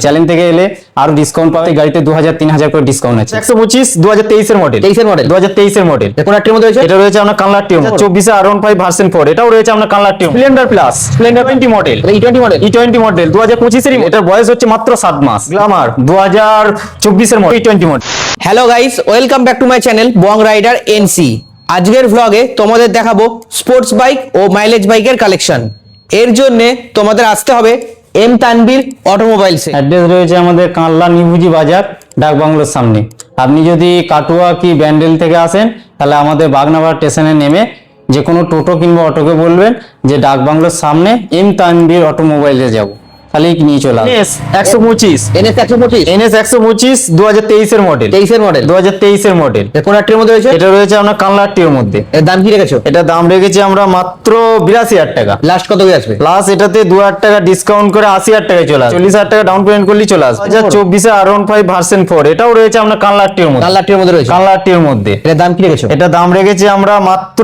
Challenge থেকে এলে আরো ডিসকাউন্ট পাবে। গাড়িতে 2000-3000 করে ডিসকাউন্ট আছে। 125 2023 এর মডেল, 2023 এর মডেল। কোন একটির মধ্যে রয়েছে? এটা রয়েছে আপনার কালার টিউন 24 এ R15 ভার্সন 4, এটাও রয়েছে আপনার colour tune. Splendor plus, Splendor 20 model, E20 model, E20 model 2025 এর। এটার বয়স হচ্ছে মাত্র 7 মাস। গ্ল্যামার 2024 এর model, E20 model. Hello guys, welcome back to my channel Bong rider NC. আজকের ভ্লগে তোমাদের দেখাবো স্পোর্টস বাইক ও মাইলেজ বাইকের কালেকশন। এর জন্য তোমাদের আসতে হবে এম তানভীর অটোমোবাইলসে। অ্যাড্রেস রয়েছে আমাদের কানলা নিউভুজি বাজার, ডাক বাংলোর সামনে। আপনি যদি কাটুয়া কি ব্যান্ডেল থেকে আসেন তাহলে আমাদের বাগনাবাড় স্টেশনে নেমে যে কোনো টোটো কিংবা অটোকে বলবেন যে ডাক বাংলোর সামনে এম তানভীর অটোমোবাইলে যাব, তাহলেই নিয়ে চলে আসবে। NS 125, NS 2023 এর মডেল, 23 এর মডেল, 2023 এর মডেল। কোন একটির মধ্যে রয়েছে? এটা রয়েছে আপনার কানলার টির মধ্যে। এর দাম কি রেখেছো? এটা দাম রেখেছি আমরা মাত্র 82,000 টাকা। লাস্ট কত কি আসবে? প্লাস এটাতে 2,000 টাকা ডিসকাউন্ট করে 80,000 টাকায় চলে আসবে। 40,000 টাকা ডাউন পেমেন্ট করলেই চলে আসবে। 2024 এ R15 ভার্সন 4, এটাও রয়েছে আপনার কানলার টির মধ্যে। লাস্টের মধ্যে রয়েছে, কানলার টির মধ্যে। এর দাম কি রেখেছো? এটা দাম রেখেছি আমরা মাত্র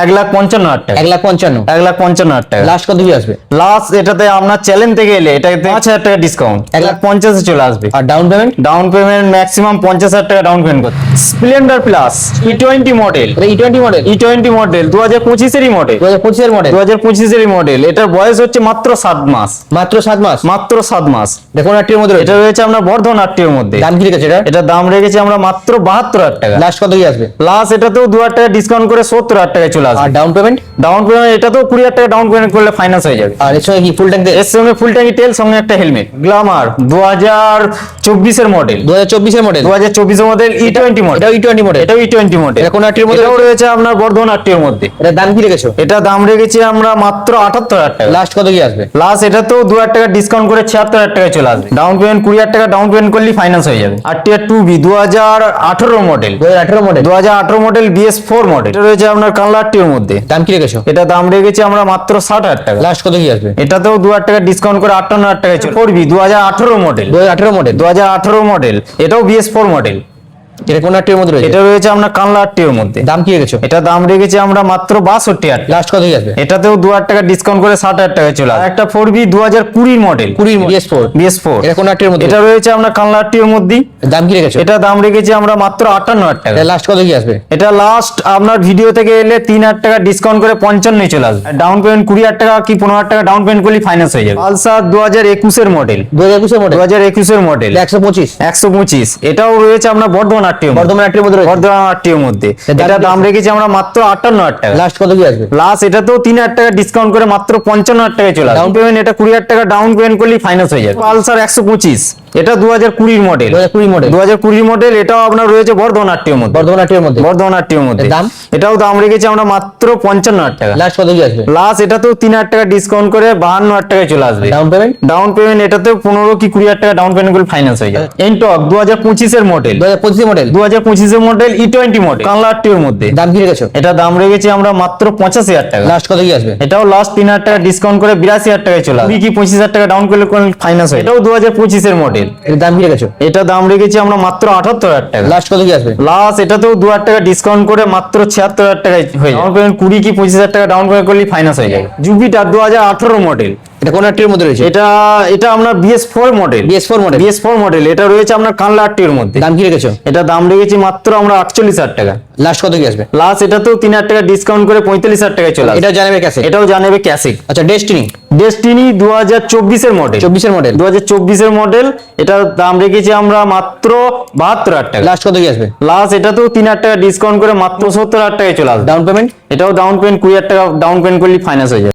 1,55,000 টাকা। 1,55,000, 1,55,000 টাকা। লাস্ট কত কি আসবে? লাস্ট এটাতে আপনার চ্যালেঞ্জ থেকে এলে এটাতে 5,000 টাকা ডিসকাউন্ট, 1,50,000 এ চলে আসবে। আর down payment? Down payment maximum 50,000 টাকা ডাউন পেমেন্ট করতে। Splendor plus E20 model, E20 model, E20 model 2025 এরই মডেল, 2025 এর মডেল, 2025 এরই মডেল। এটার বয়স হচ্ছে মাত্র 7 মাস। মাত্র 7 মাস, মাত্র 7 মাস। কোন একটির মধ্যে রয়েছে? এটা রয়েছে আপনার বর্ধমান আটটির মধ্যে। দাম কি রেখেছো এটা? এটা দাম রেখেছি আমরা মাত্র 72,000 টাকা। লাস্ট কত কি আসবে? প্লাস এটাতেও 2,000 টাকা ডিসকাউন্ট করে 70,000 টাকায় চলে আর আসবে। Down payment? ডাউন পেমেন্ট এটাতেও 20,000 টাকা ডাউন পেমেন্ট করলে ফাইন্যান্স হয়ে যাবে। আর এর সঙ্গে কি ফুল ট্যাঙ্ক? এর সঙ্গে ফুল ট্যাঙ্কি তেল, সঙ্গে একটা হেলমেট। গ্ল্যামার 2024 এর মডেল, 2024 এর মডেল, 2024 এর মডেল, E20 মডেল। এটাও E20 মডেল, এটাও E20 মডেল। এটা কোন একটির মধ্যে এটাও রয়েছে আপনার বর্ধমান আটটির মধ্যে। এটার দাম কি রেখেছো? এটা দাম রেখেছি আমরা মাত্র 78,000 টাকা। লাস্ট কত কি আসবে? প্লাস এটাতেও 2,000 টাকা ডিসকাউন্ট করে 76,000 টাকায় চলে আসবে। ডাউন পেমেন্ট 20,000 টাকা ডাউন পেমেন্ট করলেই ফাইন্যান্স হয়ে যাবে। RTR 2B 2018 model, 2018 model, 2018 model BS4 model. এটা রয়েছে আপনার কানলারটির মধ্যে। দাম কি রেখেছো? এটা দাম রেখেছি আমরা মাত্র 60,000 টাকা। লাস্ট কত কি আসবে? এটাতেও 2,000 টাকা ডিসকাউন্ট করে 58,000 টাকায় চলে। 4B 2018 model, 2018 model, 2018 model. এটাও BS4 মডেল। এটা কোন একটির মধ্যে রয়েছে? এটা রয়েছে আপনার কানলারটির মধ্যে। দাম কি রেখেছো? এটা দাম রেখেছি আমরা মাত্র 62,000 টাকা। লাস্ট কত কি আসবে? এটাতেও 2,000 টাকা ডিসকাউন্ট করে 60,000 টাকায় চলে আসবে। একটা 4B 2020 মডেল, 20 BS4, BS4। এটা কোন একটির মধ্যে? এটা রয়েছে আপনার কানলারটির মধ্যে। দাম কি রেখেছো? এটা দাম রেখেছি আমরা মাত্র 58,000 টাকা। এটা লাস্ট কত কি আসবে? এটা লাস্ট আপনার ভিডিও থেকে এলে 3,000 টাকা ডিসকাউন্ট করে 55 চলে আসবে। ডাউন পেমেন্ট 20,000 টাকা কি 15,000 টাকা ডাউন পেমেন্ট করলে ফাইন্যান্স হয়ে যাবে। পালসার 2021 এর মডেল, 2021 এর মডেল, 2021 এর মডেল, 125, 125। এটাও রয়েছে আপনার বর্ধমান আটটির মধ্যে। বর্ধমান একটির মধ্যে রয়েছে। বর্ধমান আটটির মধ্যে। এটা দাম রেখেছি আমরা মাত্র 58,000 টাকা। লাস্ট কত কি আসবে? প্লাস এটাতেও 3,000 টাকা ডিসকাউন্ট করে মাত্র 55,000 টাকায় চলে আসবে। ডাউন পেমেন্ট এটা 20,000 টাকা ডাউন পেমেন্ট করলেই ফাইন্যান্স হয়ে যাবে। পালসার 125, এটা 2020 মডেল, 2020 মডেল, 2020 মডেল। এটাও আপনার রয়েছে বর্ধমান আটটির মধ্যে। বর্ধমান একটির মধ্যে, বর্ধমান আটটির মধ্যে। দাম? এটাও দাম রেখেছি আমরা মাত্র 55,000 টাকা। লাস্ট কত কি আসবে? প্লাস এটাতেও 3,000 টাকা ডিসকাউন্ট করে 52,000 টাকায় চলে আসবে। Down payment? ডাউন পেমেন্ট এটাতেও 15 কি 20,000 টাকা ডাউন পেমেন্ট করলে ফাইন্যান্স হয়ে যাবে। এনটক 2025 এর মডেল, 2025 মডেল, 2025 এর মডেল, E20 মডেল, কানলারটির মধ্যে। দাম কি রেখেছো? এটা দাম রেখেছি আমরা মাত্র 85,000 টাকা। লাস্ট কত কি আসবে? এটাও লাস্ট 3,000 টাকা ডিসকাউন্ট করে 82,000 টাকায় চলে আসবে। কি 25,000 টাকা ডাউন করলে ফাইন্যান্স হয়। এটাও 2025 এর মডেল। এর দাম কি রেখেছো? এটা দাম রেখেছি আমরা মাত্র 78,000 টাকা। লাস্ট কত কি আসবে? লাস্ট এটাতেও 2,000 টাকা ডিসকাউন্ট করে মাত্র 76,000 টাকায় হয়ে যাবে। ডাউন পেমেন্ট 20 কি 25,000 টাকা ডাউন পেমেন্ট করলে ফাইন্যান্স হয়ে যাবে। জুপিটার 2018 মডেল, এটা কোন একটির মধ্যে রয়েছে? এটা এটা আপনার BS4 model, BS4 model, BS4 model. এটা রয়েছে আপনার কানলারটির মধ্যে। দাম কি রেখেছো? এটা দাম রেখেছি মাত্র আমরা 48,000 টাকা। লাস্ট কত কি আসবে? লাস্ট এটাতেও 3,000 টাকা ডিসকাউন্ট করে 45,000 টাকায় চলে আসবে। এটা জানাবে কাছে? এটাও জানাবে ক্যাশে। আচ্ছা, ডেস্টিনি, ডেস্টিনি 2024 এর মডেল, 24 এর মডেল, 2024 এর মডেল। এটার দাম রেখেছি আমরা মাত্র 72,000 টাকা। লাস্ট কত কি আসবে? লাস্ট এটাতেও 3,000 টাকা ডিসকাউন্ট করে মাত্র 70,000 টাকায় চলে আসবে। Down payment? এটাও ডাউন পেমেন্ট 20,000 টাকা ডাউন পেমেন্ট করলে ফাইন্যান্স হয়ে যাবে।